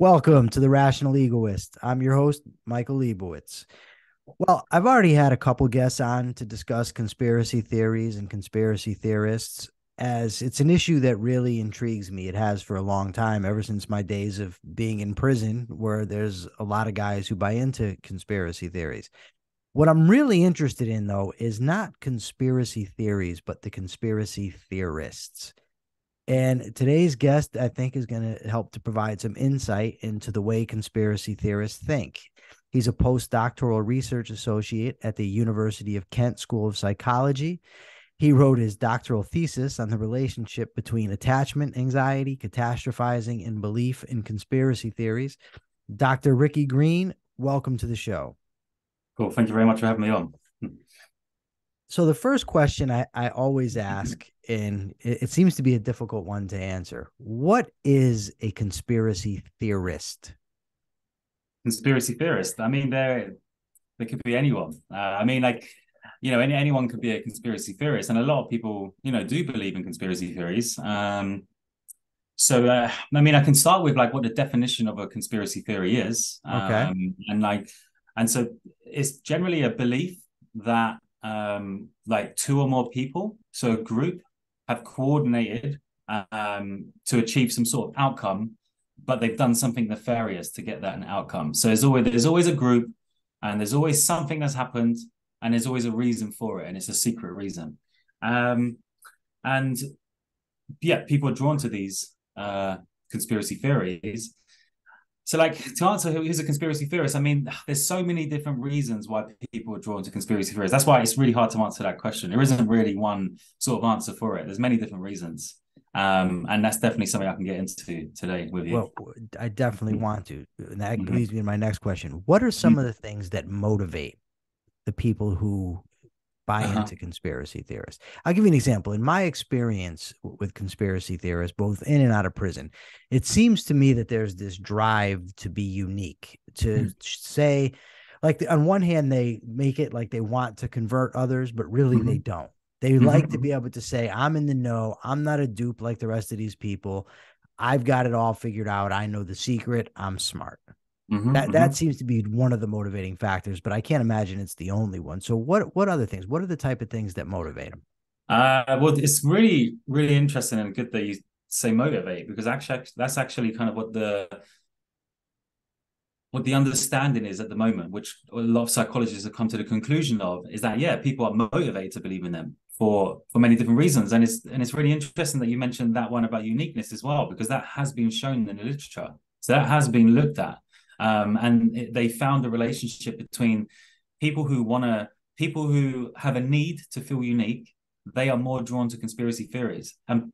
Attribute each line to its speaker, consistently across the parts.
Speaker 1: Welcome to the Rational Egoist. I'm your host, Michael Leibowitz. Well, I've already had a couple guests on to discuss conspiracy theories and conspiracy theorists, as it's an issue that really intrigues me. It has for a long time, ever since my days of being in prison, where there's a lot of guys who buy into conspiracy theories. What I'm really interested in, though, is not conspiracy theories, but the conspiracy theorists. And today's guest, I think, is going to help to provide some insight into the way conspiracy theorists think. He's a postdoctoral research associate at the University of Kent School of Psychology. He wrote his doctoral thesis on the relationship between attachment anxiety, catastrophizing, and belief in conspiracy theories. Dr. Ricky Green, welcome to the show.
Speaker 2: Cool. Thank you very much for having me on.
Speaker 1: So the first question I always ask, and it seems to be a difficult one to answer. What is a conspiracy theorist?
Speaker 2: Conspiracy theorist. I mean, there could be anyone. Anyone could be a conspiracy theorist, and a lot of people, do believe in conspiracy theories. I can start with like what the definition of a conspiracy theory is.
Speaker 1: Okay.
Speaker 2: So it's generally a belief that like two or more people, so a group, have coordinated to achieve some sort of outcome, but they've done something nefarious to get that an outcome. So there's always a group, and there's always something that's happened, and there's always a reason for it, and it's a secret reason. And yeah, people are drawn to these conspiracy theories. So, like, to answer who's a conspiracy theorist, I mean, there's so many different reasons why people are drawn to conspiracy theories. That's why it's really hard to answer that question. There isn't really one sort of answer for it. There's many different reasons. And that's definitely something I can get into today with you.
Speaker 1: Well, I definitely want to. And that leads me to my next question. What are some of the things that motivate the people who buy into conspiracy theorists? I'll give you an example. In my experience with conspiracy theorists, both in and out of prison, it seems to me that there's this drive to be unique, to say, like, on one hand, they make it like they want to convert others, but really they don't. They like to be able to say, I'm in the know. I'm not a dupe like the rest of these people. I've got it all figured out. I know the secret. I'm smart. That seems to be one of the motivating factors, but I can't imagine it's the only one. So what other things? What are the type of things that motivate them?
Speaker 2: Well, it's really, really interesting and good that you say motivate, because actually that's actually kind of what the understanding is at the moment, which a lot of psychologists have come to the conclusion of, is that, yeah, people are motivated to believe in them for many different reasons. And it's really interesting that you mentioned that one about uniqueness as well, because that has been shown in the literature. So that has been looked at. They found a relationship between people who have a need to feel unique. They are more drawn to conspiracy theories, and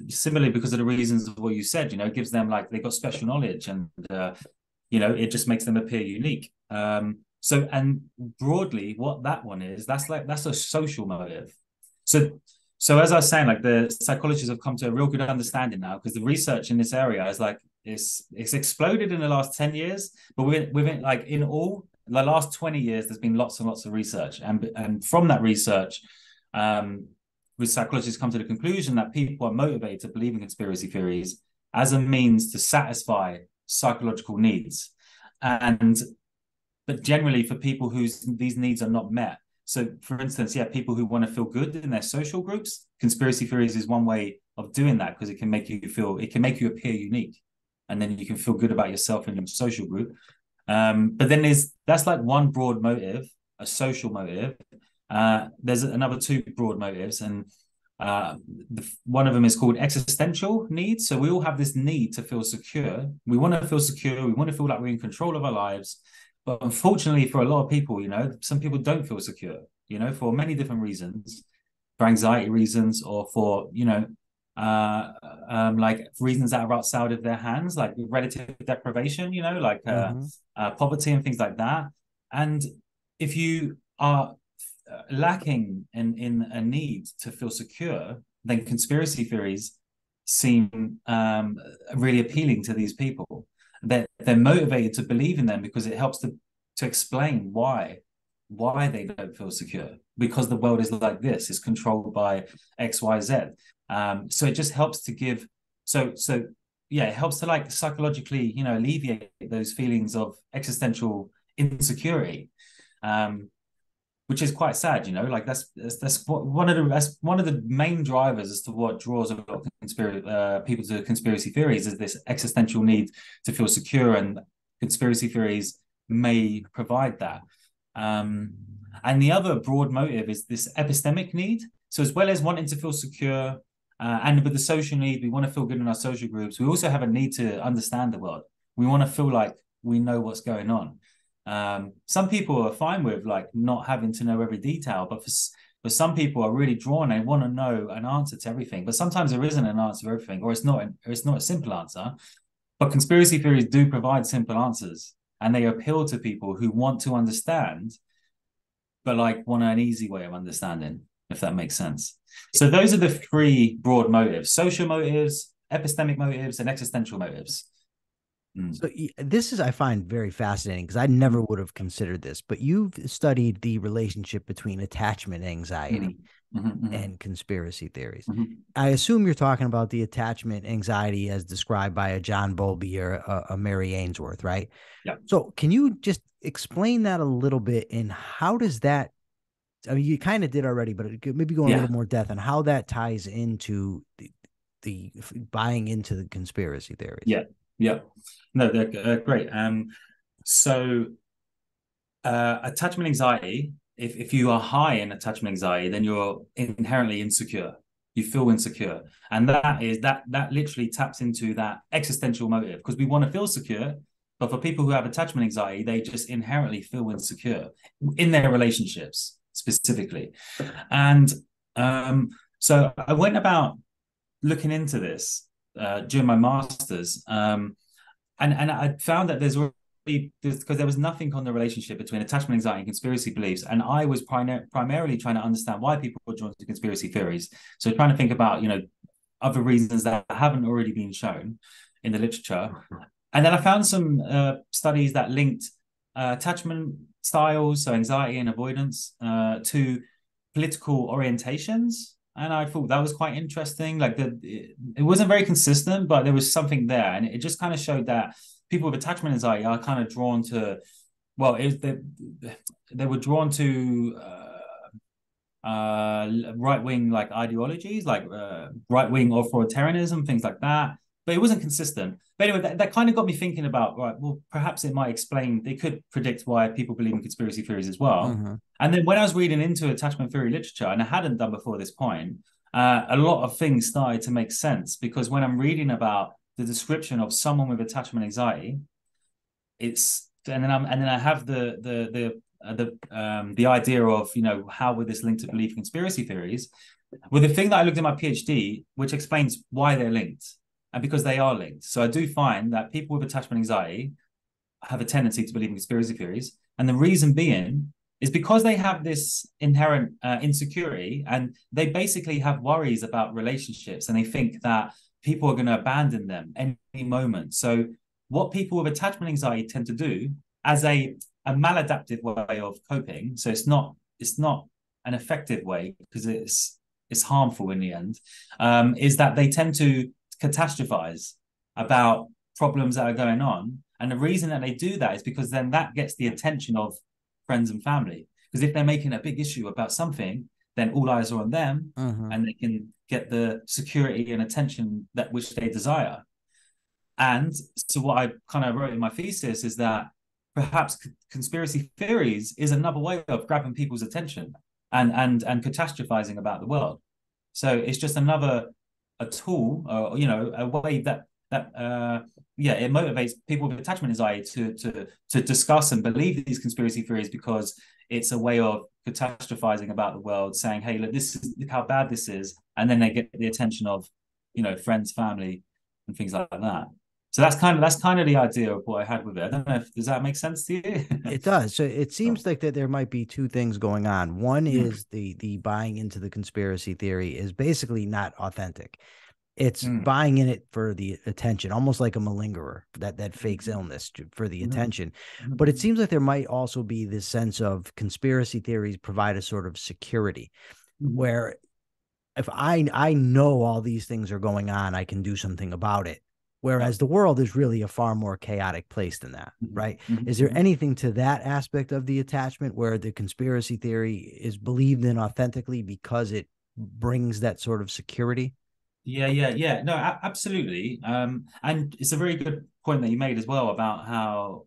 Speaker 2: similarly, because of the reasons of what you said, it gives them, like, they've got special knowledge, and it just makes them appear unique. And broadly, what that one is, that's a social motive. So as I was saying, like, the psychologists have come to a real good understanding now, because the research in this area is like it's exploded in the last 10 years, but within like in all the last 20 years, there's been lots and lots of research, and from that research, with psychologists come to the conclusion that people are motivated to believe in conspiracy theories as a means to satisfy psychological needs, but generally for people these needs are not met. So, for instance, people who want to feel good in their social groups, conspiracy theories is one way of doing that, because it can make you appear unique, and then you can feel good about yourself in your social group. But then that's like one broad motive, a social motive. There's another two broad motives, and one of them is called existential needs. So we all have this need to feel secure. We want to feel secure. We want to feel like we're in control of our lives. But unfortunately, for a lot of people, some people don't feel secure, for many different reasons, for anxiety reasons, or for, like reasons that are outside of their hands, like relative deprivation, poverty and things like that. And if you are lacking in a need to feel secure, then conspiracy theories seem really appealing to these people. They're motivated to believe in them because it helps to explain why they don't feel secure, because the world is like this, it's controlled by XYZ. So it just helps to give. So it helps to like psychologically, alleviate those feelings of existential insecurity, which is quite sad. Like that's one of the main drivers as to what draws a lot of people to conspiracy theories, is this existential need to feel secure, and conspiracy theories may provide that. And the other broad motive is this epistemic need. So as well as wanting to feel secure, and with the social need, we want to feel good in our social groups, we also have a need to understand the world. We want to feel like we know what's going on. Some people are fine with like not having to know every detail, but for some people are really drawn, they want to know an answer to everything. But sometimes there isn't an answer to everything, or it's not a simple answer. But conspiracy theories do provide simple answers, and they appeal to people who want to understand, but like want an easy way of understanding, if that makes sense. So those are the three broad motives: social motives, epistemic motives, and existential motives.
Speaker 1: So this is, I find, very fascinating, because I never would have considered this, but you've studied the relationship between attachment anxiety and conspiracy theories. I assume you're talking about the attachment anxiety as described by a John Bowlby or a Mary Ainsworth, right?
Speaker 2: Yeah.
Speaker 1: So can you just explain that a little bit, and how does that, I mean, you kind of did already, but maybe go a little more depth on how that ties into the buying into the conspiracy theories.
Speaker 2: Yeah. No, they're great. So attachment anxiety, if you are high in attachment anxiety, then you're inherently insecure. You feel insecure. And that literally taps into that existential motive, because we want to feel secure. But for people who have attachment anxiety, they just inherently feel insecure in their relationships specifically. And so I went about looking into this during my master's, and I found that because there was nothing on the relationship between attachment anxiety and conspiracy beliefs, and I was primarily trying to understand why people were drawn to conspiracy theories. So trying to think about other reasons that haven't already been shown in the literature, and then I found some studies that linked attachment styles, so anxiety and avoidance, to political orientations. And I thought that was quite interesting. Like it wasn't very consistent, but there was something there, and it just kind of showed that people with attachment anxiety are kind of drawn to, they were drawn to right-wing like ideologies, like right-wing authoritarianism, things like that. But it wasn't consistent. But anyway, that kind of got me thinking about, right, well, perhaps it might explain, they could predict why people believe in conspiracy theories as well. And then when I was reading into attachment theory literature, and I hadn't done before this point, a lot of things started to make sense, because when I'm reading about the description of someone with attachment anxiety, and then I have the idea of how would this link to belief in conspiracy theories. Well, the thing that I looked at my PhD, which explains why they're linked, and because they are linked. So I do find that people with attachment anxiety have a tendency to believe in conspiracy theories, and the reason being is because they have this inherent insecurity, and they basically have worries about relationships, and they think that people are going to abandon them any moment. So what people with attachment anxiety tend to do as a maladaptive way of coping, so it's not an effective way, because it's harmful in the end, is that they tend to catastrophize about problems that are going on. And the reason that they do that is because then that gets the attention of friends and family. Because if they're making a big issue about something, then all eyes are on them, and they can get the security and attention that which they desire. And so what I kind of wrote in my thesis is that perhaps conspiracy theories is another way of grabbing people's attention and catastrophizing about the world. So it's just a tool, or a way that it motivates people with attachment anxiety to discuss and believe these conspiracy theories, because it's a way of catastrophizing about the world, saying, hey, look how bad this is, and then they get the attention of friends, family, and things like that. So that's kind of the idea of what I had with it. I don't know does that make sense to you?
Speaker 1: It does. So it seems like that there might be two things going on. One is the buying into the conspiracy theory is basically not authentic. It's buying in it for the attention, almost like a malingerer that fakes illness for the attention. But it seems like there might also be this sense of conspiracy theories provide a sort of security, where if I know all these things are going on, I can do something about it.
Speaker 2: Yeah.
Speaker 1: Whereas the world is really a far more chaotic place than that, right? Is there
Speaker 2: Mm-hmm.
Speaker 1: anything to that aspect of the attachment where the conspiracy theory is believed in authentically because it brings that sort of security?
Speaker 2: Yeah. No, absolutely. And it's a very good point that you made as well about how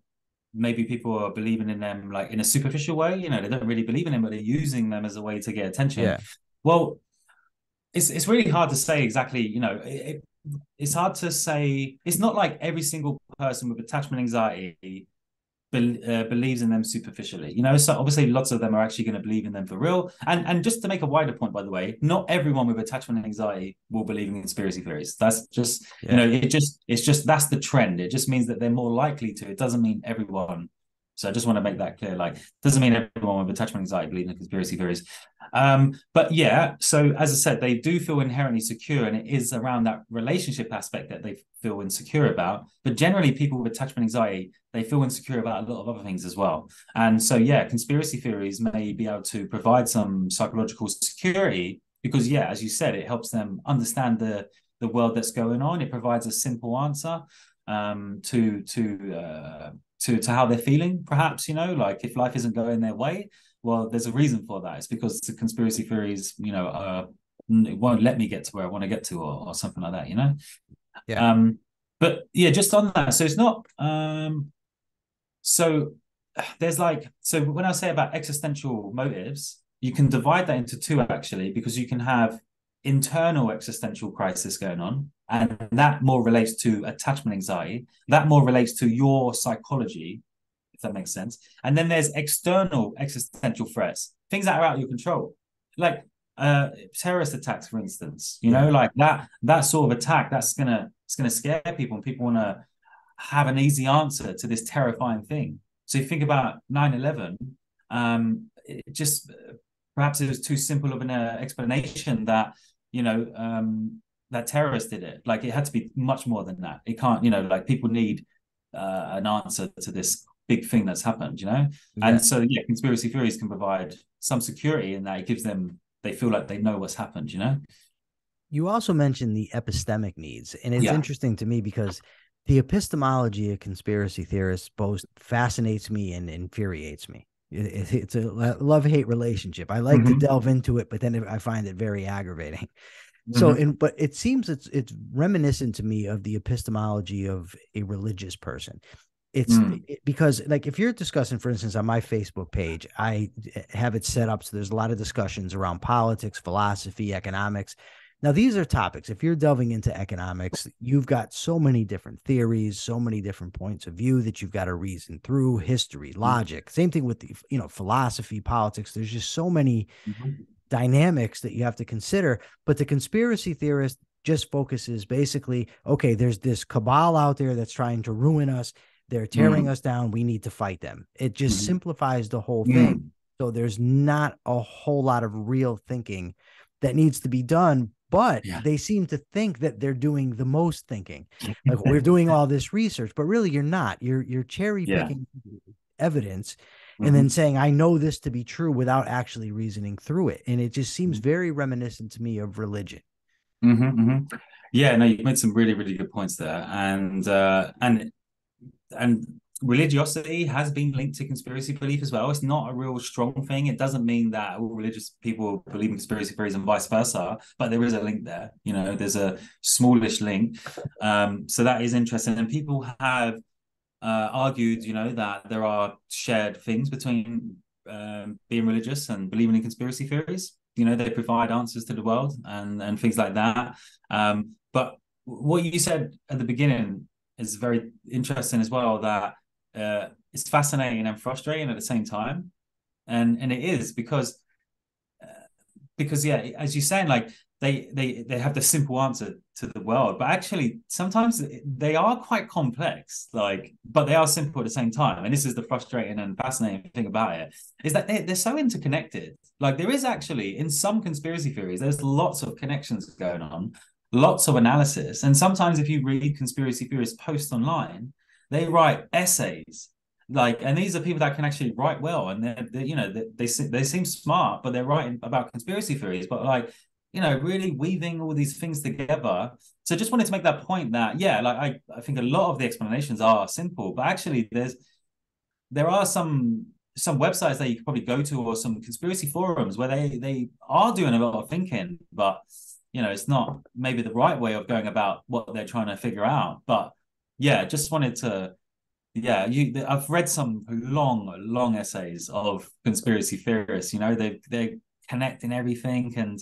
Speaker 2: maybe people are believing in them like in a superficial way. You know, they don't really believe in them, but they're using them as a way to get attention.
Speaker 1: Yeah.
Speaker 2: Well, it's really hard to say exactly. You know, it's hard to say. It's not like every single person with attachment anxiety believes in them superficially. You know, so obviously lots of them are actually going to believe in them for real. And just to make a wider point, by the way, not everyone with attachment anxiety will believe in conspiracy theories. That's just, you
Speaker 1: Yeah.
Speaker 2: know, it's just that's the trend. It just means that they're more likely to. It doesn't mean everyone. So I just want to make that clear. Like, doesn't mean everyone with attachment anxiety believes in conspiracy theories. But yeah, so as I said, they do feel inherently secure, and it is around that relationship aspect that they feel insecure about. But generally, people with attachment anxiety, they feel insecure about a lot of other things as well. And so, yeah, conspiracy theories may be able to provide some psychological security because, yeah, as you said, it helps them understand the world that's going on. It provides a simple answer to how they're feeling. Perhaps, you know, like if life isn't going their way, well, there's a reason for that. It's because the conspiracy theories, you know, it won't let me get to where I want to get to, or something like that, you know.
Speaker 1: Yeah.
Speaker 2: But yeah, just on that. So it's not. So there's like, so when I say about existential motives, you can divide that into two actually, because you can have internal existential crisis going on, and that more relates to attachment anxiety. That more relates to your psychology, if that makes sense. And then there's external existential threats, things that are out of your control, like terrorist attacks, for instance. You know,
Speaker 1: Yeah.
Speaker 2: like that sort of attack. It's gonna scare people, and people want to have an easy answer to this terrifying thing. So you think about 9/11, it just perhaps it was too simple of an explanation that you know that terrorists did it. Like it had to be much more than that. It can't, you know, like people need an answer to this big thing that's happened, you know?
Speaker 1: Yeah.
Speaker 2: And so, yeah, conspiracy theories can provide some security in that it gives them, they feel like they know what's happened, you know?
Speaker 1: You also mentioned the epistemic needs, and it's
Speaker 2: Yeah.
Speaker 1: interesting to me because the epistemology of conspiracy theorists both fascinates me and infuriates me. It's a love-hate relationship. I like to
Speaker 2: Mm-hmm.
Speaker 1: delve into it, but then I find it very aggravating. So,
Speaker 2: Mm-hmm.
Speaker 1: but it seems it's reminiscent to me of the epistemology of a religious person. Because like if you're discussing, for instance, on my Facebook page, I have it set up so there's a lot of discussions around politics, philosophy, economics. Now, these are topics. If you're delving into economics, you've got so many different theories, so many different points of view that you've got to reason through, history, logic. Same thing with the, philosophy, politics. There's just so many
Speaker 2: Mm-hmm.
Speaker 1: dynamics that you have to consider. But the conspiracy theorist just focuses basically, okay, there's this cabal out there that's trying to ruin us. They're tearing
Speaker 2: Mm-hmm.
Speaker 1: us down. We need to fight them. It just
Speaker 2: Mm-hmm.
Speaker 1: simplifies the whole thing.
Speaker 2: Mm-hmm.
Speaker 1: So there's not a whole lot of real thinking that needs to be done, but
Speaker 2: Yeah.
Speaker 1: they seem to think that they're doing the most thinking. Like we're doing all this research, but really you're not. You're cherry
Speaker 2: Yeah.
Speaker 1: picking evidence and then
Speaker 2: Mm-hmm.
Speaker 1: saying, I know this to be true without actually reasoning through it. And it just seems
Speaker 2: Mm-hmm.
Speaker 1: very reminiscent to me of religion.
Speaker 2: Mm-hmm. Mm-hmm. Yeah, no, you've made some really, really good points there. And religiosity has been linked to conspiracy belief as well. It's not a real strong thing. It doesn't mean that all religious people believe in conspiracy theories and vice versa, but there is a link there. You know, there's a smallish link. So that is interesting. And people have argued, you know, that there are shared things between being religious and believing in conspiracy theories. You know, they provide answers to the world and things like that. But what you said at the beginning is very interesting as well. That it's fascinating and frustrating at the same time, and it is because yeah, as you're saying, like they have the simple answer to the world, but actually sometimes they are quite complex, like, but they are simple at the same time. And this is the frustrating and fascinating thing about it, is that they're so interconnected. Like there is actually in some conspiracy theories, there's lots of connections going on, lots of analysis. And sometimes if you read conspiracy theorists post online, they write essays like, and these are people that can actually write well, and they're you know they seem smart, but they're writing about conspiracy theories. But like really weaving all these things together. So just wanted to make that point that, yeah, like I think a lot of the explanations are simple, but actually there are some websites that you could probably go to, or some conspiracy forums where they are doing a lot of thinking, but it's not maybe the right way of going about what they're trying to figure out. But yeah, just wanted to I've read some long essays of conspiracy theorists. They're connecting everything, and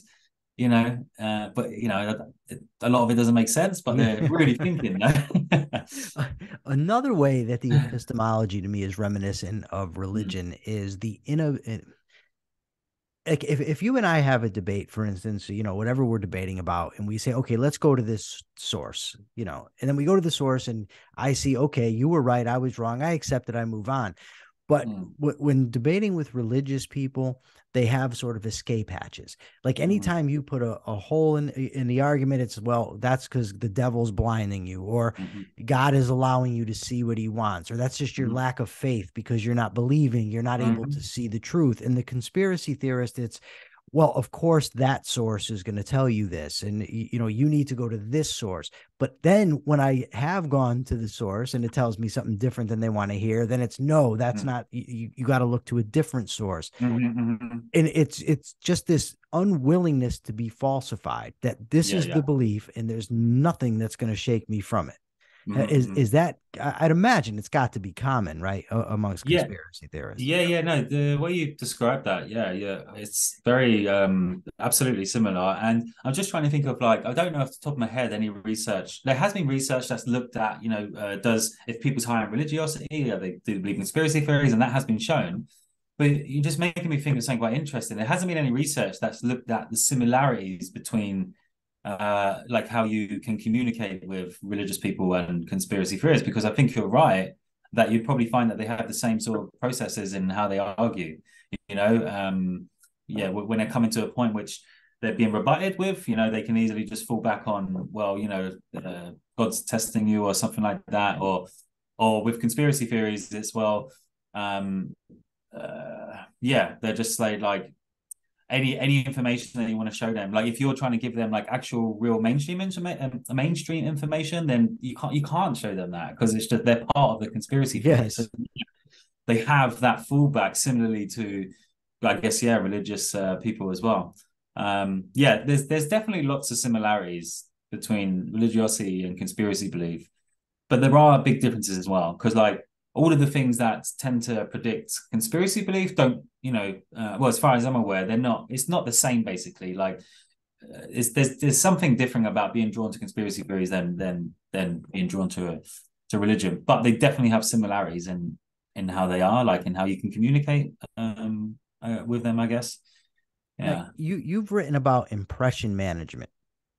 Speaker 2: but a lot of it doesn't make sense, but they're really thinking.
Speaker 1: Another way that the epistemology to me is reminiscent of religion is the like if you and I have a debate, for instance, whatever we're debating about, and we say, okay, let's go to this source, and then we go to the source and I see, okay, you were right, I was wrong, I accept it, I move on. But when debating with religious people, they have sort of escape hatches. Like anytime you put a hole in the argument, it's, well, that's because the devil's blinding you, or God is allowing you to see what he wants, or that's just your lack of faith because you're not believing, you're not able to see the truth. And the conspiracy theorist, it's, well, of course that source is going to tell you this, and you need to go to this source. But then when I have gone to the source and it tells me something different than they want to hear, then it's, no, that's not, you got to look to a different source. And it's just this unwillingness to be falsified, that this is the belief and there's nothing that's going to shake me from it. Is that, I'd imagine it's got to be common, right, amongst conspiracy theorists?
Speaker 2: No, the way you described that, it's very absolutely similar. And I'm just trying to think of, like, I don't know off the top of my head any research. There has been research that's looked at, if people's high in religiosity, do they believe conspiracy theories, and that has been shown. But you're just making me think of something quite interesting. There hasn't been any research that's looked at the similarities between like how you can communicate with religious people and conspiracy theorists, because I think you're right that you'd probably find that they have the same sort of processes in how they argue. When they're coming to a point which they're being rebutted with, they can easily just fall back on, well, God's testing you or something like that, or with conspiracy theories, it's, well, they're just like any information that you want to show them. Like if you're trying to give them like actual real mainstream information, then you can't show them that, because it's just, they're part of the conspiracy theory.
Speaker 1: Yes.
Speaker 2: So they have that fallback, similarly to, I guess, religious people as well. There's definitely lots of similarities between religiosity and conspiracy belief, but there are big differences as well, because like all of the things that tend to predict conspiracy belief don't, well, as far as I'm aware, it's not the same, basically. Like there's something different about being drawn to conspiracy theories than being drawn to religion, but they definitely have similarities in how they are, like in how you can communicate with them, I guess.
Speaker 1: Now, you've written about impression management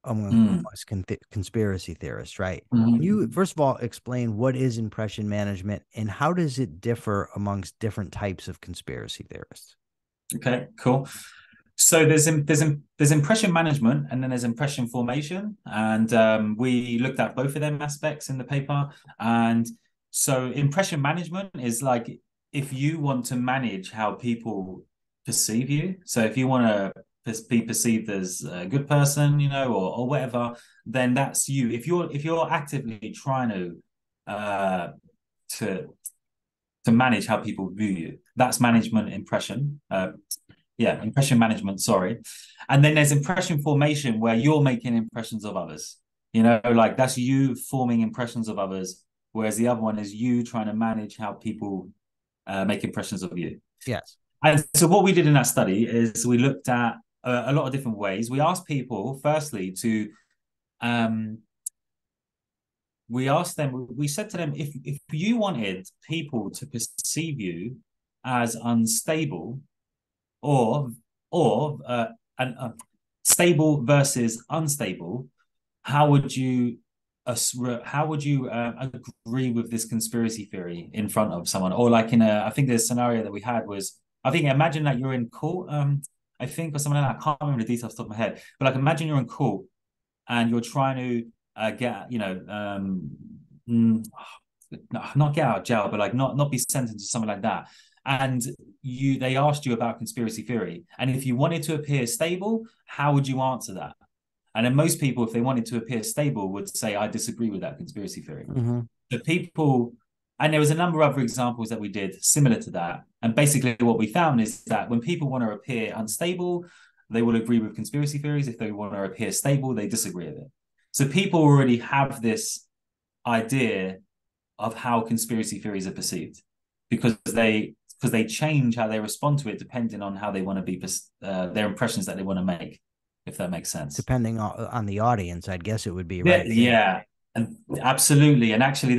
Speaker 1: amongst conspiracy theorists, right? Can you first of all explain what is impression management and how does it differ amongst different types of conspiracy theorists?
Speaker 2: Okay, cool. So there's impression management, and then there's impression formation, and we looked at both of them aspects in the paper. And so impression management is like if you want to manage how people perceive you. So if you want to be perceived as a good person, or whatever, then that's you. If you're actively trying to manage how people view you, that's management impression. Impression management, sorry. And then there's impression formation, where you're making impressions of others. Like that's you forming impressions of others, whereas the other one is you trying to manage how people make impressions of you.
Speaker 1: Yes.
Speaker 2: And so what we did in that study is we looked at a lot of different ways. We asked people, firstly, we said to them, if you wanted people to perceive you as unstable, or stable versus unstable, how would you agree with this conspiracy theory in front of someone? Or like I think the scenario that we had was, imagine that you're in court, I think, or something like that. I can't remember the details off the top of my head, but like imagine you're in court and you're trying to get, not get out of jail, but like not be sentenced to something like that. And they asked you about conspiracy theory, and if you wanted to appear stable, how would you answer that? And then most people, if they wanted to appear stable, would say, I disagree with that conspiracy theory.
Speaker 1: Mm-hmm.
Speaker 2: The people, and there was a number of other examples that we did similar to that. And basically what we found is that when people want to appear unstable, they will agree with conspiracy theories. If they want to appear stable, they disagree with it. So people already have this idea of how conspiracy theories are perceived because they change how they respond to it depending on how they want to be, their impressions that they want to make, if that makes sense.
Speaker 1: Depending on the audience, I'd guess it would be right.
Speaker 2: Yeah, and absolutely. And actually,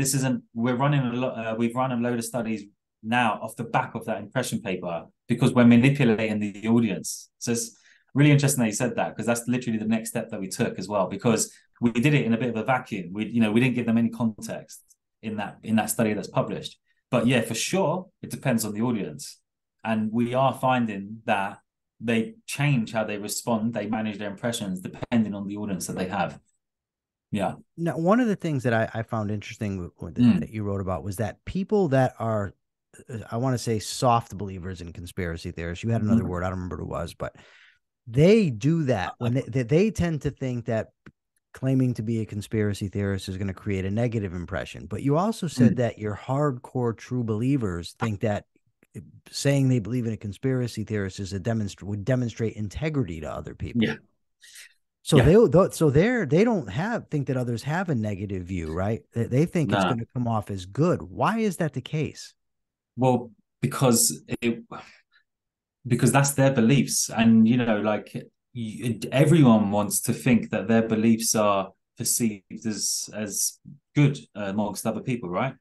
Speaker 2: we've run a load of studies now off the back of that impression paper because we're manipulating the audience. So it's really interesting that you said that because that's literally the next step that we took as well, because we did it in a bit of a vacuum. We didn't give them any context in that study that's published. But yeah, for sure, it depends on the audience. And we are finding that they change how they respond, they manage their impressions depending on the audience that they have. Yeah.
Speaker 1: Now, one of the things that I found interesting that you wrote about was that people that are, I want to say, soft believers in conspiracy theorists, you had another word, I don't remember what it was, but they do that when they tend to think that claiming to be a conspiracy theorist is going to create a negative impression. But you also said that your hardcore true believers think that saying they believe in a conspiracy theorist is would demonstrate integrity to other people.
Speaker 2: Yeah.
Speaker 1: So they don't think that others have a negative view, right? They think it's going to come off as good. Why is that the case?
Speaker 2: Well, because that's their beliefs, and everyone wants to think that their beliefs are perceived as good amongst other people, right?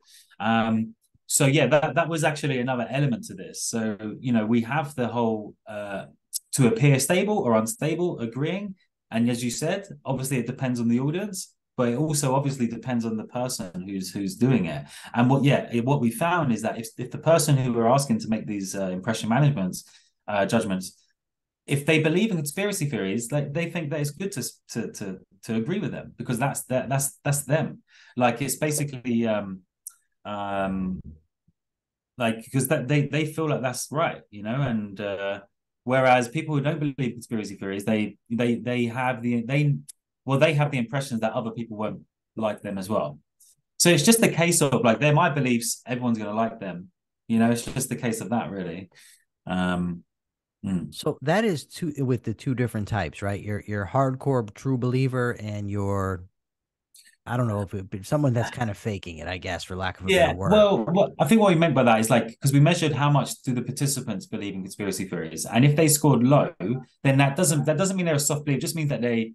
Speaker 2: So yeah, that was actually another element to this. So we have the whole to appear stable or unstable agreeing, and as you said, obviously it depends on the audience, but it also obviously depends on the person who's doing it. And what we found is that if the person who we're asking to make these impression management judgments, if they believe in conspiracy theories, like they think that it's good to agree with them because that's them. Like it's basically like because they feel like that's right, and whereas people who don't believe conspiracy theories, they have the impressions that other people won't like them as well. So it's just the case of like they're my beliefs, everyone's going to like them. It's just the case of that, really.
Speaker 1: So that is with the two different types, right? Your hardcore true believer and your, I don't know if someone that's kind of faking it, I guess, for lack of a better word.
Speaker 2: Well, I think what we meant by that is like, because we measured how much do the participants believe in conspiracy theories, and if they scored low, then that doesn't mean they're a soft belief. It just means that they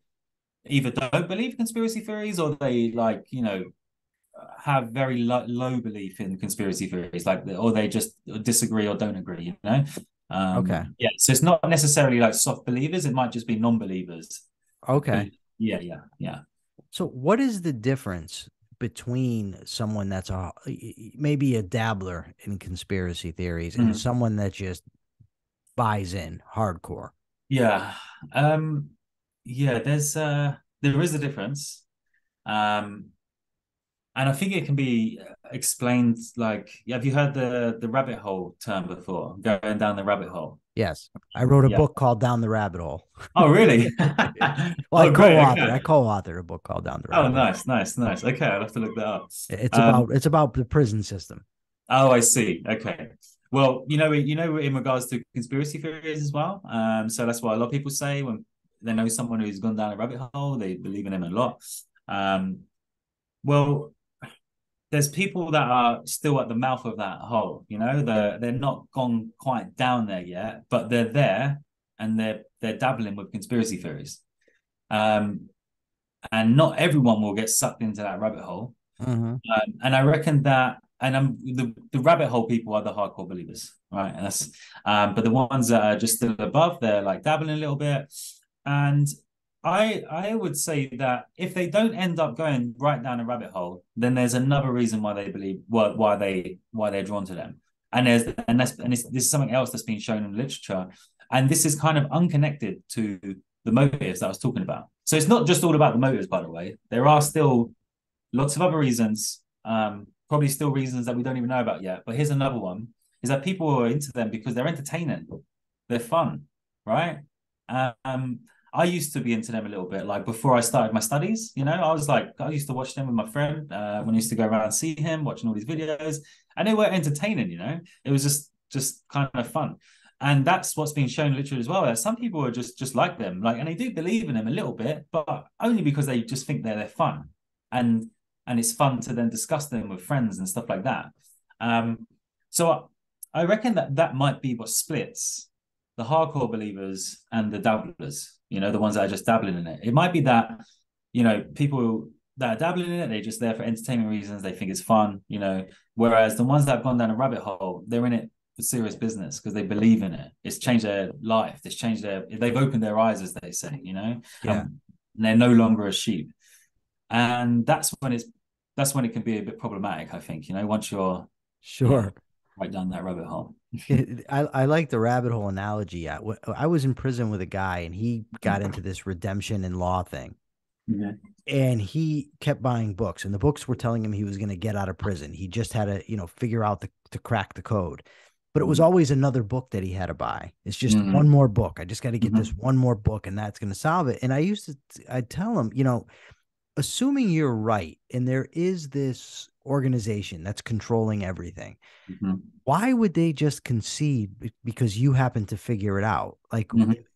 Speaker 2: either don't believe conspiracy theories or they have very low belief in conspiracy theories, or they just disagree or don't agree.
Speaker 1: Okay.
Speaker 2: Yeah. So it's not necessarily like soft believers. It might just be non-believers.
Speaker 1: Okay.
Speaker 2: Yeah.
Speaker 1: So what is the difference between someone that's maybe a dabbler in conspiracy theories and someone that just buys in hardcore?
Speaker 2: Yeah. There is a difference. And I think it can be explained like, have you heard the rabbit hole term before? Going down the rabbit hole.
Speaker 1: Yes. I wrote a book called Down the Rabbit Hole.
Speaker 2: Oh, really?
Speaker 1: Well, I co-authored a book called Down the Rabbit Hole.
Speaker 2: Oh, nice. Okay, I'll have to look that up.
Speaker 1: It's about the prison system.
Speaker 2: Oh, I see. Okay. Well, in regards to conspiracy theories as well. So that's what a lot of people say when they know someone who's gone down a rabbit hole, they believe in him a lot. Well, there's people that are still at the mouth of that hole, they're not gone quite down there yet, but they're there and they're dabbling with conspiracy theories. And not everyone will get sucked into that rabbit hole.
Speaker 1: Mm-hmm.
Speaker 2: And I reckon that, and the rabbit hole people are the hardcore believers, right? And that's, but the ones that are just still above, they're like dabbling a little bit. And I would say that if they don't end up going right down a rabbit hole, then there's another reason why they believe why they're drawn to them, and this is something else that's been shown in literature, and this is kind of unconnected to the motives that I was talking about. So it's not just all about the motives, by the way. There are still lots of other reasons, probably still reasons that we don't even know about yet. But here's another one: is that people are into them because they're entertaining, they're fun, right? I used to be into them a little bit, like before I started my studies. I used to watch them with my friend when I used to go around and see him, watching all these videos, and they were entertaining. It was just kind of fun. And that's what's being shown literally as well. That some people are just like them, like, and they do believe in them a little bit, but only because they just think they're fun, and it's fun to then discuss them with friends and stuff like that. So I reckon that might be what splits the hardcore believers and the dabblers. The ones that are just dabbling in it. It might be that people that are dabbling in it, they're just there for entertainment reasons. They think it's fun. Whereas the ones that have gone down a rabbit hole, they're in it for serious business because they believe in it. It's changed their life. They've opened their eyes, as they say.
Speaker 1: Yeah.
Speaker 2: And they're no longer a sheep. And that's when it can be a bit problematic, I think. Once you're
Speaker 1: sure
Speaker 2: right down that rabbit hole.
Speaker 1: I like the rabbit hole analogy. I was in prison with a guy, and he got into this redemption and law thing.
Speaker 2: Yeah.
Speaker 1: And he kept buying books, and the books were telling him he was going to get out of prison. He just had to, figure out to crack the code. But it was always another book that he had to buy. It's just one more book. I just got to get this one more book, and that's going to solve it. And I'd tell him, assuming you're right, and there is this organization that's controlling everything, why would they just concede because you happen to figure it out? Like,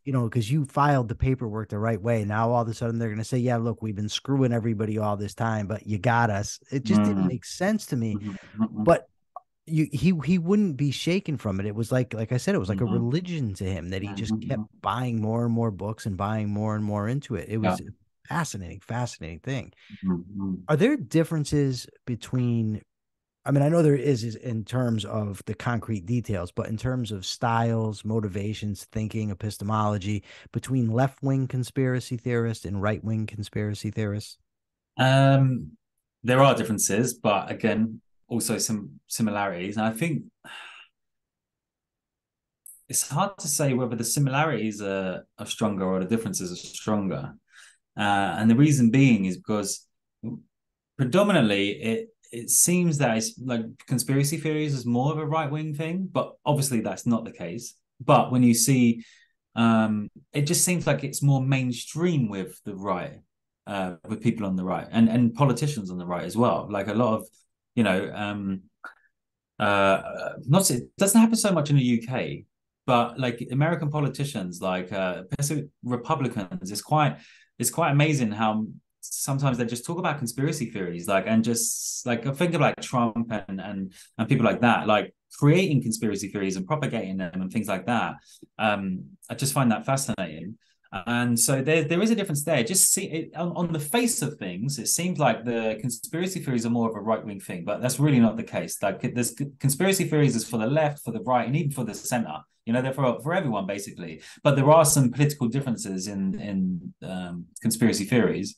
Speaker 1: because you filed the paperwork the right way. Now all of a sudden they're going to say, yeah, look, we've been screwing everybody all this time, but you got us. It just didn't make sense to me. But he wouldn't be shaken from it. It was like I said, it was like a religion to him that he just kept buying more and more books and buying more and more into it. It was fascinating thing. Are there differences between, I mean, I know there is in terms of the concrete details, but in terms of styles, motivations, thinking, epistemology, between left-wing conspiracy theorists and right-wing conspiracy theorists?
Speaker 2: There are differences, but again, also some similarities. And I think it's hard to say whether the similarities are stronger or the differences are stronger. And the reason being is because predominantly it seems that it's like conspiracy theories is more of a right-wing thing, but obviously that's not the case. But when you see, it just seems like it's more mainstream with the right, with people on the right and politicians on the right as well. Like a lot of, not it doesn't happen so much in the UK, but like American politicians, like Republicans, it's quite amazing how sometimes they just talk about conspiracy theories, and just like I think of like Trump and people like that, like creating conspiracy theories and propagating them and things like that. I just find that fascinating. And so there is a difference there. Just see it on the face of things, it seems like the conspiracy theories are more of a right-wing thing, but that's really not the case. Like there's conspiracy theories is for the left, for the right, and even for the center. They're for everyone basically. But there are some political differences in conspiracy theories.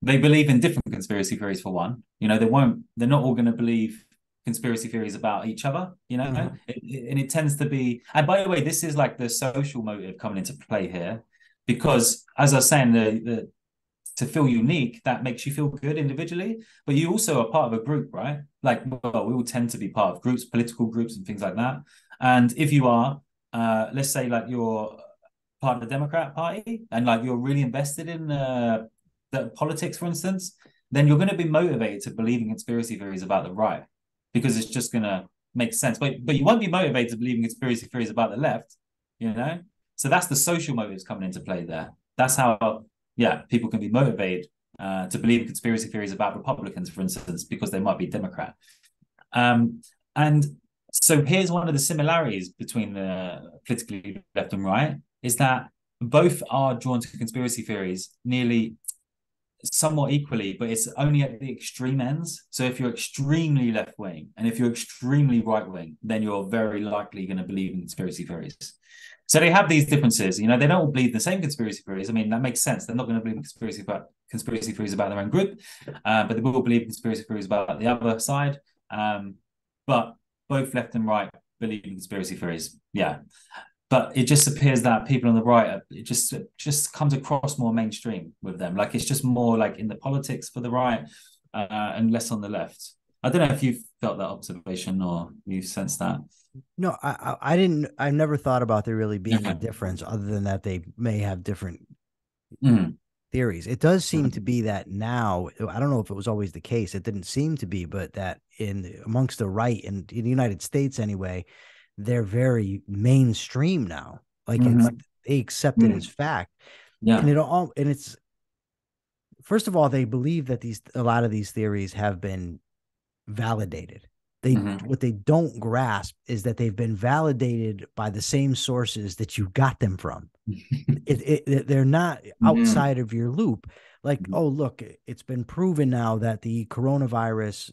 Speaker 2: They believe in different conspiracy theories for one. They're not all going to believe conspiracy theories about each other, and it tends to be, and by the way, this is like the social motive coming into play here, because as I was saying, the to feel unique, that makes you feel good individually, but you also are part of a group, right? Like, well, we all tend to be part of groups, political groups and things like that. And if you are, let's say like you're part of the Democrat Party and like you're really invested in the politics, for instance, then you're going to be motivated to believe in conspiracy theories about the right, because it's just going to make sense. But you won't be motivated to believe in conspiracy theories about the left, So that's the social motives coming into play there. That's how, people can be motivated to believe in conspiracy theories about Republicans, for instance, because they might be Democrat. And so here's one of the similarities between the politically left and right, is that both are drawn to conspiracy theories nearly somewhat equally, but it's only at the extreme ends. So if you're extremely left wing and if you're extremely right wing, then you're very likely going to believe in conspiracy theories. So they have these differences. They don't all believe the same conspiracy theories. I mean, that makes sense. They're not going to believe conspiracy theories about their own group, but they will believe conspiracy theories about the other side. But both left and right believe in conspiracy theories. Yeah. But it just appears that people on the right, it just comes across more mainstream with them. Like it's just more like in the politics for the right and less on the left. I don't know if you felt that observation or you sensed that.
Speaker 1: No, I didn't. I've never thought about there really being a
Speaker 2: Okay.
Speaker 1: difference, other than that they may have different
Speaker 2: Mm.
Speaker 1: theories. It does seem to
Speaker 2: Mm.
Speaker 1: be that now. I don't know if it was always the case. It didn't seem to be, but that in amongst the right in the United States anyway, they're very mainstream now. Like it's
Speaker 2: Mhm.
Speaker 1: they accept it as
Speaker 2: Mm.
Speaker 1: fact, and
Speaker 2: Yeah.
Speaker 1: it's first of all they believe that these a lot of these theories have been validated. They
Speaker 2: Mhm.
Speaker 1: What they don't grasp is that they've been validated by the same sources that you got them from. They're not
Speaker 2: Mm.
Speaker 1: outside of your loop. Like, oh, look, it's been proven now that the coronavirus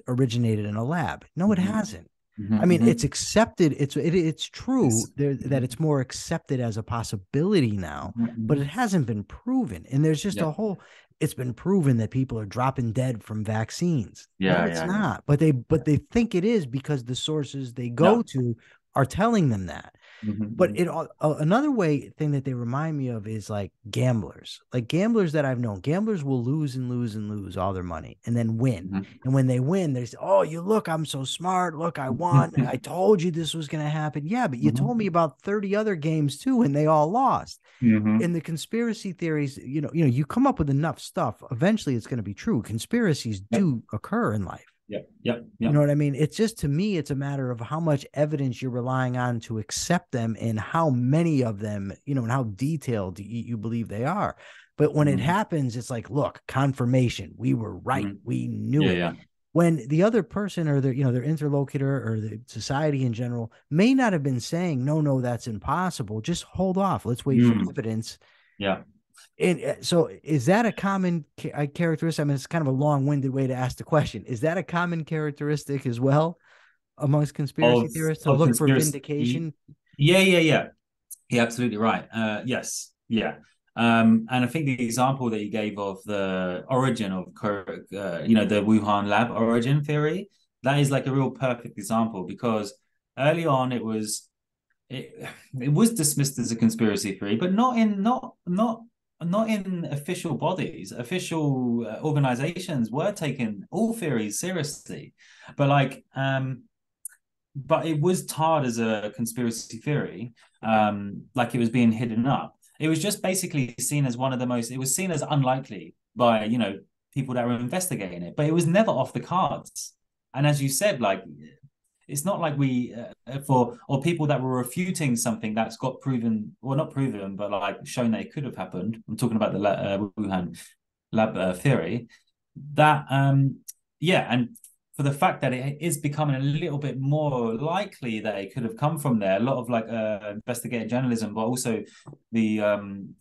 Speaker 1: originated in a lab. No, it
Speaker 2: Mhm.
Speaker 1: hasn't. I
Speaker 2: Mhm.
Speaker 1: mean, it's
Speaker 2: Mhm.
Speaker 1: accepted. It's true
Speaker 2: It's,
Speaker 1: there that it's more accepted as a possibility now,
Speaker 2: mhm.
Speaker 1: but it
Speaker 2: Mhm.
Speaker 1: hasn't been proven. And there's just
Speaker 2: Yeah.
Speaker 1: a whole. It's been proven that people are dropping dead from vaccines. No,
Speaker 2: Yeah.
Speaker 1: it's
Speaker 2: Yeah. Yeah.
Speaker 1: not. But they think it is because the sources they
Speaker 2: Yeah.
Speaker 1: go to are telling them that.
Speaker 2: Mhm.
Speaker 1: But
Speaker 2: Mhm.
Speaker 1: it another way thing that they remind me of is like gamblers that I've known. Gamblers will lose and lose and lose all their money and then win. And when they win, they say, "Oh, you look, I'm so smart. Look, I won. I
Speaker 2: Mhm.
Speaker 1: told you this was going to happen." Yeah, but you told me
Speaker 2: Mhm.
Speaker 1: about 30 other games too, and they all lost.
Speaker 2: Mhm.
Speaker 1: In the conspiracy theories, you come up with enough stuff. Eventually, it's going to be true. Conspiracies
Speaker 2: Yep.
Speaker 1: do occur in life.
Speaker 2: Yep. Yep.
Speaker 1: You know
Speaker 2: Yep.
Speaker 1: what I mean? It's just to me, it's a matter of how much evidence you're relying on to accept them and how many of them, and how detailed you believe they are. But when it
Speaker 2: Mhm.
Speaker 1: happens, it's like, look, confirmation. We were right.
Speaker 2: Mhm.
Speaker 1: We knew
Speaker 2: Yeah.
Speaker 1: it.
Speaker 2: Yeah.
Speaker 1: When the other person or their interlocutor or the society in general may not have been saying, no, no, that's impossible. Just hold off. Let's wait for
Speaker 2: Mm.
Speaker 1: evidence.
Speaker 2: Yeah.
Speaker 1: And so is that a common characteristic? I mean, it's kind of a long-winded way to ask the question. Is that a common characteristic as well amongst conspiracy
Speaker 2: Of
Speaker 1: theorists to
Speaker 2: of
Speaker 1: look for
Speaker 2: conspiracy.
Speaker 1: vindication?
Speaker 2: Yeah. Yeah. Yeah. You're absolutely right. Yes, yeah. And I think the example that you gave of the origin of, the Wuhan lab origin theory, that is like a real perfect example because early on it, it was dismissed as a conspiracy theory, but not in official bodies. Official organizations were taking all theories seriously, but but it was tarred as a conspiracy theory, like it was being hidden up. It was just basically seen as one of the most. It was seen as unlikely by people that were investigating it, but it was never off the cards. And as you said, like it's not like we for or people that were refuting something that's got proven, well, not proven, but like shown that it could have happened. I'm talking about the Wuhan lab theory. That yeah, and for the fact that it is becoming a little bit more likely that it could have come from there. A lot of investigative journalism, but also the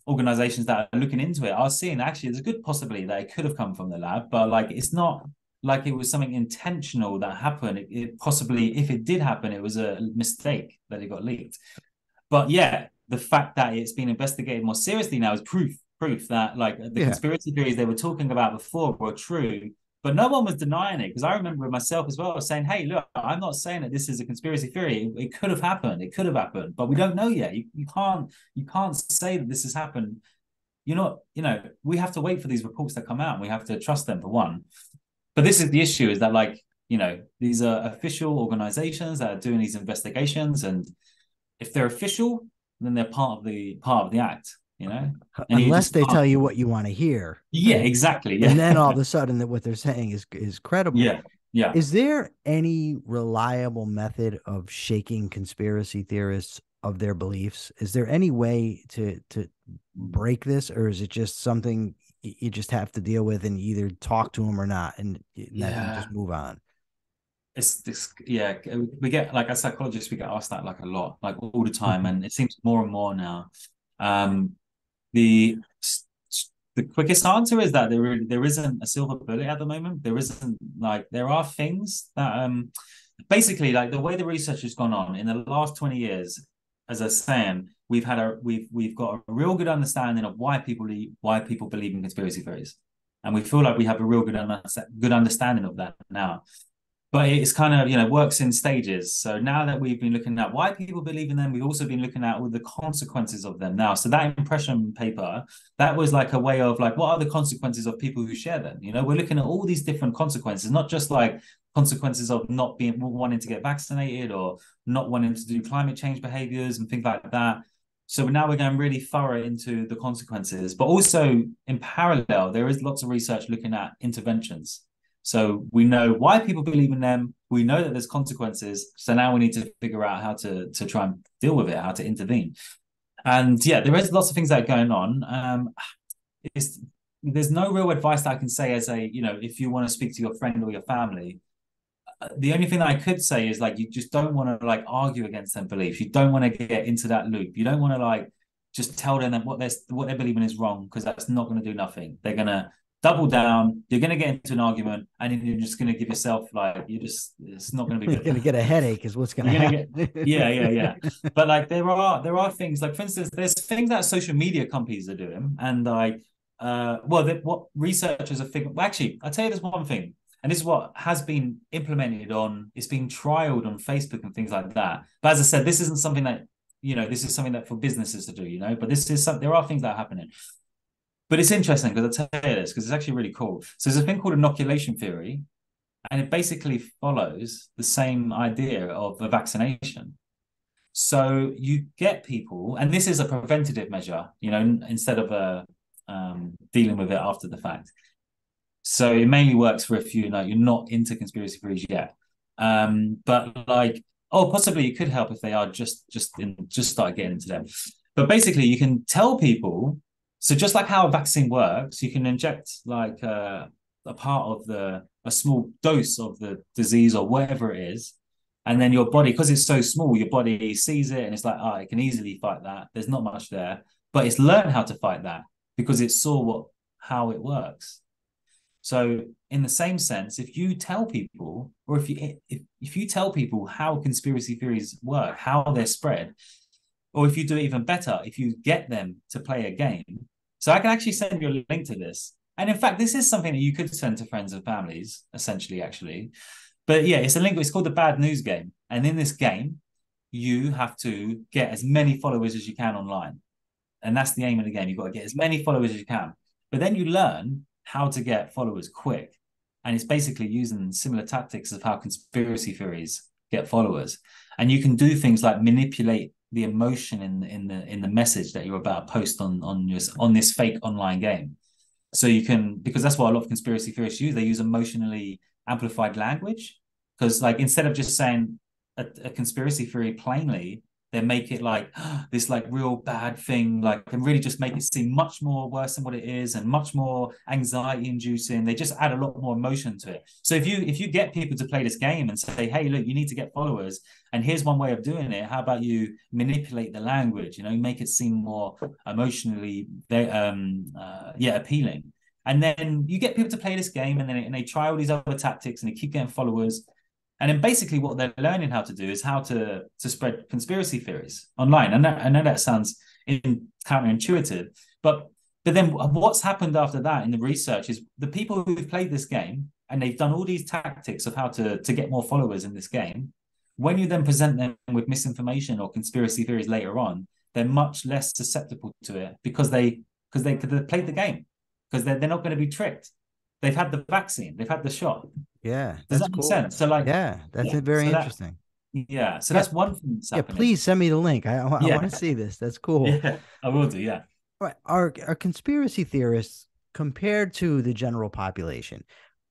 Speaker 2: organizations that are looking into it are seeing actually there's a good possibility that it could have come from the lab, but like it's not like it was something intentional that happened. It possibly, if it did happen, it was a mistake that it got leaked. But yeah, the fact that it's been investigated more seriously now is proof that like the
Speaker 1: Yeah.
Speaker 2: conspiracy theories they were talking about before were true. But no one was denying it because I remember myself as well saying, "Hey, look, I'm not saying that this is a conspiracy theory. It could have happened. It could have happened, but we don't know yet. You can't say that this has happened. We have to wait for these reports that come out. And we have to trust them for one. But this is the issue: is that these are official organizations that are doing these investigations, and if they're official, then they're part of the act, and you
Speaker 1: Unless
Speaker 2: just
Speaker 1: they
Speaker 2: can't.
Speaker 1: tell you what you want to hear.
Speaker 2: Yeah, exactly.
Speaker 1: And
Speaker 2: Yeah.
Speaker 1: then all of a sudden that what they're saying is credible.
Speaker 2: Yeah. Yeah.
Speaker 1: Is there any reliable method of shaking conspiracy theorists of their beliefs? Is there any way to break this, or is it just something you just have to deal with and either talk to them or not, and that you just
Speaker 2: Yeah.
Speaker 1: move on?
Speaker 2: It's this, yeah. We get, like, as psychologists, we get asked that like a lot, like all the time, and it seems more and more now. Um, the the quickest answer is that there isn't a silver bullet at the moment. There isn't, like, there are things that basically, like, the way the research has gone on in the last 20 years, as I was saying, we've got a real good understanding of why people believe in conspiracy theories, and we feel like we have a real good understanding of that now. but it's kind of, works in stages. So now that we've been looking at why people believe in them, we've also been looking at all the consequences of them now. So that impression paper, that was like a way of like, what are the consequences of people who share them? We're looking at all these different consequences, not just like consequences of not wanting to get vaccinated or not wanting to do climate change behaviors and things like that. So now we're going really thorough into the consequences, but also in parallel, there is lots of research looking at interventions. So we know why people believe in them. We know that there's consequences. So now we need to figure out how to try and deal with it, how to intervene. And yeah, there is lots of things that are going on. There's no real advice that I can say as if you want to speak to your friend or your family. The only thing that I could say is like, you just don't want to like argue against their beliefs. You don't want to get into that loop. You don't want to like just tell them that what they're believing is wrong, because that's not going to do nothing. They're going to double down. You're going to get into an argument, and then you're just going to give yourself like it's not going to be good.
Speaker 1: You're going to get a headache is what's going to happen.
Speaker 2: Yeah. But like there are things like, for instance, there's things that social media companies are doing, and like what researchers are figuring. Well, actually, I'll tell you this one thing. And this is what has been implemented it's being trialed on Facebook and things like that. But as I said, this isn't something that, this is something that for businesses to do, but there are things that are happening. But it's interesting because I'll tell you this, because it's actually really cool. So there's a thing called inoculation theory, and it basically follows the same idea of a vaccination. So you get people, and this is a preventative measure, instead of dealing with it after the fact. So it mainly works for if you're not into conspiracy theories yet. But like, possibly it could help if they are just start getting into them. But basically, you can tell people. So just like how a vaccine works, you can inject like a part of a small dose of the disease or whatever it is, and then your body, because it's so small, your body sees it and it's like, it can easily fight that. There's not much there, but it's learned how to fight that because it saw how it works. So in the same sense, if you tell people, or if you tell people how conspiracy theories work, how they're spread, or if you do it even better, if you get them to play a game. So I can actually send you a link to this. And in fact, this is something that you could send to friends and families, essentially, actually. But yeah, it's a link. It's called the Bad News Game. And in this game, you have to get as many followers as you can online. And that's the aim of the game. You've got to get as many followers as you can. But then you learn how to get followers quick. And it's basically using similar tactics of how conspiracy theories get followers. And you can do things like manipulate the emotion in the message that you're about to post on this fake online game. So you can, because that's what a lot of conspiracy theorists use, they use emotionally amplified language. Because like, instead of just saying a conspiracy theory plainly, they make it like this like real bad thing, like, and really just make it seem much more worse than what it is and much more anxiety inducing. They just add a lot more emotion to it. So if you get people to play this game and say, hey, look, you need to get followers, and here's one way of doing it. How about you manipulate the language, make it seem more emotionally appealing. And then you get people to play this game, and they try all these other tactics, and they keep getting followers. And then basically what they're learning how to do is how to spread conspiracy theories online. And I know that sounds counterintuitive, but then what's happened after that in the research is the people who've played this game and they've done all these tactics of how to get more followers in this game, when you then present them with misinformation or conspiracy theories later on, they're much less susceptible to it because they played the game, because they're not going to be tricked. They've had the vaccine, they've had the shot.
Speaker 1: Yeah,
Speaker 2: does that make sense? So like,
Speaker 1: yeah, that's very interesting.
Speaker 2: So that's one thing that's happening.
Speaker 1: Please send me the link. I want to see this. That's cool.
Speaker 2: Yeah, I will do. Yeah.
Speaker 1: Right. Are conspiracy theorists, compared to the general population,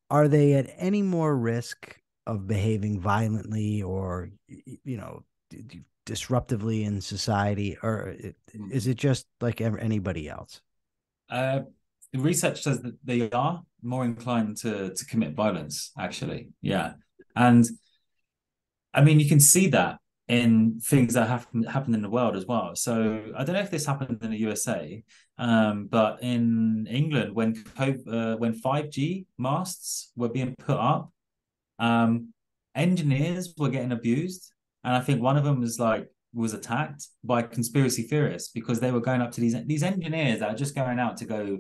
Speaker 1: are they at any more risk of behaving violently or disruptively in society, or is it just like anybody else?
Speaker 2: The research says that they are more inclined to commit violence, actually. Yeah. And I mean, you can see that in things that happen in the world as well. So I don't know if this happened in the USA, but in England, when 5G masts were being put up, engineers were getting abused. And I think one of them was attacked by conspiracy theorists because they were going up to these engineers that are just going out to go,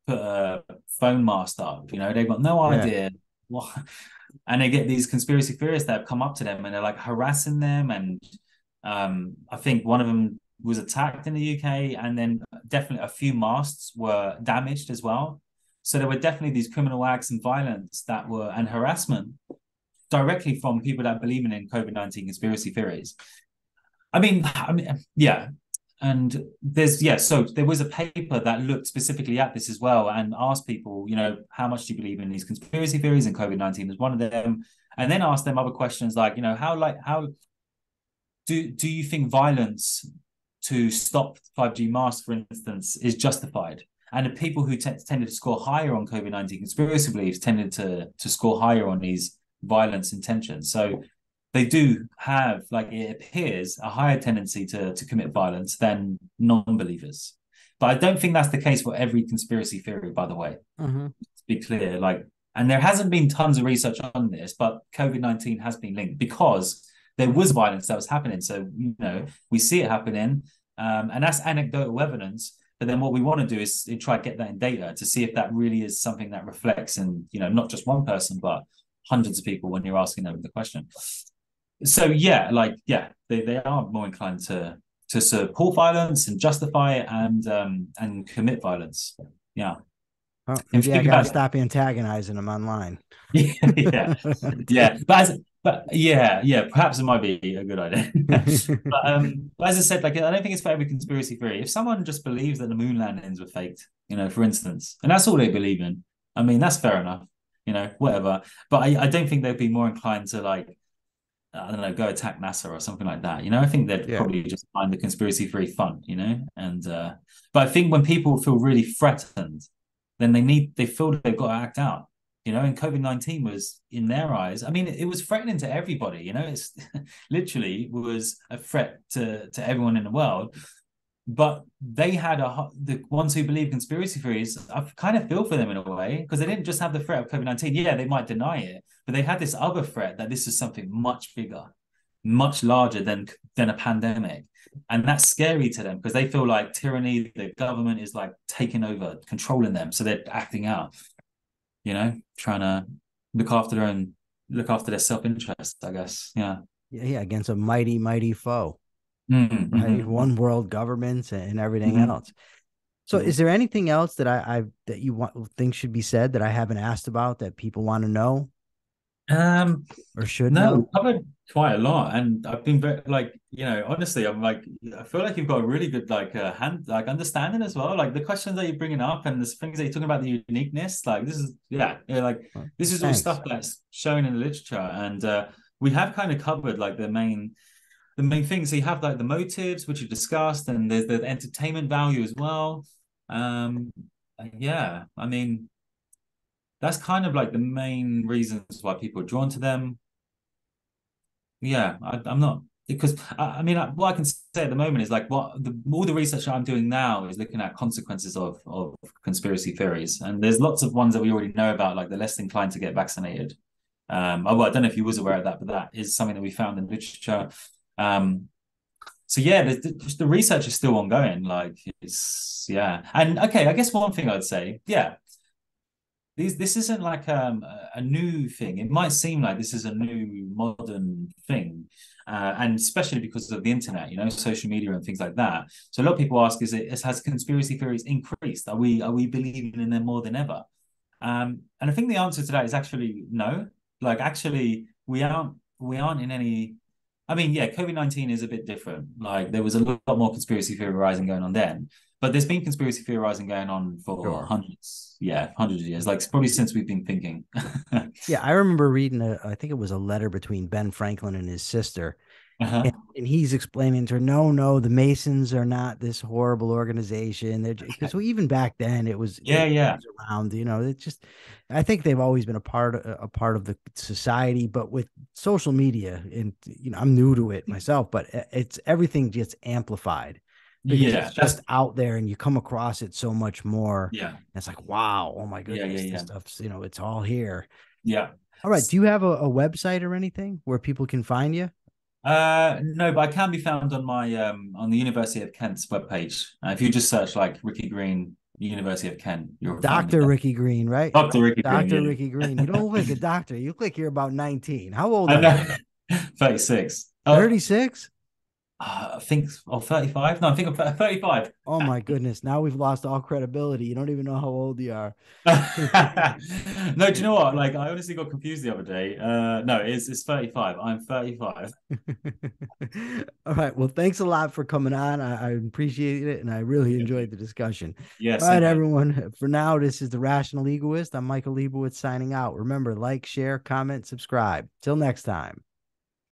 Speaker 2: put a phone mast up. They've got no idea what. and they get these conspiracy theorists that have come up to them and they're like harassing them. And I think one of them was attacked in the UK, and then definitely a few masts were damaged as well. So there were definitely these criminal acts and violence that were, and harassment directly from people that believe in COVID-19 conspiracy theories. I mean, yeah. And so there was a paper that looked specifically at this as well and asked people, you know, how much do you believe in these conspiracy theories? And COVID-19 was one of them. And then asked them other questions like, you know, how do you think violence to stop 5G masks, for instance, is justified? And the people who tended to score higher on COVID-19 conspiracy beliefs tended to score higher on these violence intentions. So they do have, like, it appears, a higher tendency to commit violence than non-believers. But I don't think that's the case for every conspiracy theory, by the way. To be clear, like, and there hasn't been tons of research on this, but COVID-19 has been linked because there was violence that was happening. So, you know, we see it happening, and that's anecdotal evidence. But then what we want to do is try to get that in data to see if that really is something that reflects in, you know, not just one person, but hundreds of people when you're asking them the question. So yeah, like, yeah, they are more inclined to support violence and justify it and commit violence. Yeah.
Speaker 1: Oh, maybe I gotta stop antagonizing them online.
Speaker 2: Yeah. But perhaps it might be a good idea. But as I said, like, I don't think it's for every conspiracy theory. If someone just believes that the moon landings were faked, you know, for instance, and that's all they believe in, I mean, that's fair enough, you know, whatever. But I don't think they'd be more inclined to, like, I don't know, go attack NASA or something like that. You know, I think they'd probably just find the conspiracy theory fun, you know. And but I think when people feel really threatened, then they feel they've got to act out, you know. And COVID-19 was, in their eyes, I mean, it was threatening to everybody, you know. It's literally was a threat to everyone in the world. But they had the ones who believe conspiracy theories, I kind of feel for them in a way, because they didn't just have the threat of COVID-19. Yeah, they might deny it, but they had this other threat that this is something much bigger, much larger than a pandemic. And that's scary to them because they feel like tyranny, the government is like taking over, controlling them. So they're acting out, you know, trying to look after their self-interest, I guess. Yeah.
Speaker 1: Yeah, against a mighty, mighty foe.
Speaker 2: Mm-hmm.
Speaker 1: Right, one world governments and everything else. So, is there anything else that that you think should be said that I haven't asked about that people want to know, or should know?
Speaker 2: No, covered quite a lot, and I've been very, like, you know, honestly, I'm like, I feel like you've got a really good, like, understanding as well, like the questions that you're bringing up and the things that you're talking about, the uniqueness, like this is like this is all stuff that's shown in the literature, and we have kind of covered like the main things. So you have like the motives, which you discussed, and there's the entertainment value as well. Yeah, I mean, that's kind of like the main reasons why people are drawn to them. Yeah, I'm not, because I mean, what I can say at the moment is like all the research I'm doing now is looking at consequences of conspiracy theories, and there's lots of ones that we already know about, like the less inclined to get vaccinated. I don't know if you was aware of that, but that is something that we found in literature. So yeah, the research is still ongoing. Like, it's, yeah. And okay, I guess one thing I'd say, yeah, this isn't like a new thing. It might seem like this is a new modern thing, and especially because of the internet, you know, social media and things like that. So a lot of people ask, has conspiracy theories increased? Are we believing in them more than ever? And I think the answer to that is actually no. Like, actually, we aren't in any. I mean, yeah, COVID-19 is a bit different. Like, there was a lot more conspiracy theorizing going on then, but there's been conspiracy theorizing going on for hundreds of years, like probably since we've been thinking.
Speaker 1: Yeah, I remember reading I think it was a letter between Ben Franklin and his sister. And he's explaining to her, no, the Masons are not this horrible organization. They're, because even back then it was around, you know. It's just, I think they've always been a part of the society, but with social media, and you know, I'm new to it myself, but it's, everything gets amplified because it's just out there and you come across it so much more.
Speaker 2: Yeah,
Speaker 1: and it's like, wow, oh my goodness, this stuff's, you know, it's all here.
Speaker 2: Yeah.
Speaker 1: All right. Do you have a website or anything where people can find you?
Speaker 2: No, but I can be found on my on the University of Kent's webpage. If you just search like Ricky Green University of Kent. You're referring to
Speaker 1: Dr.
Speaker 2: that.
Speaker 1: Ricky Green, right?
Speaker 2: Dr. Ricky Green,
Speaker 1: Dr.
Speaker 2: yeah.
Speaker 1: Ricky Green. You don't look like a doctor. You look like you're about 19. How old
Speaker 2: I
Speaker 1: are you?
Speaker 2: know. 36. Oh,
Speaker 1: 36?
Speaker 2: I think, 35. No, I think I'm 35.
Speaker 1: Oh my goodness. Now we've lost all credibility. You don't even know how old you are.
Speaker 2: No, do you know what? Like, I honestly got confused the other day. No, it's 35. I'm 35.
Speaker 1: All right. Well, thanks a lot for coming on. I appreciate it, and I really enjoyed the discussion.
Speaker 2: Yeah,
Speaker 1: All right,
Speaker 2: same here.
Speaker 1: everyone. For now, this is the Rational Egoist. I'm Michael Leibowitz signing out. Remember, like, share, comment, subscribe. Till next time.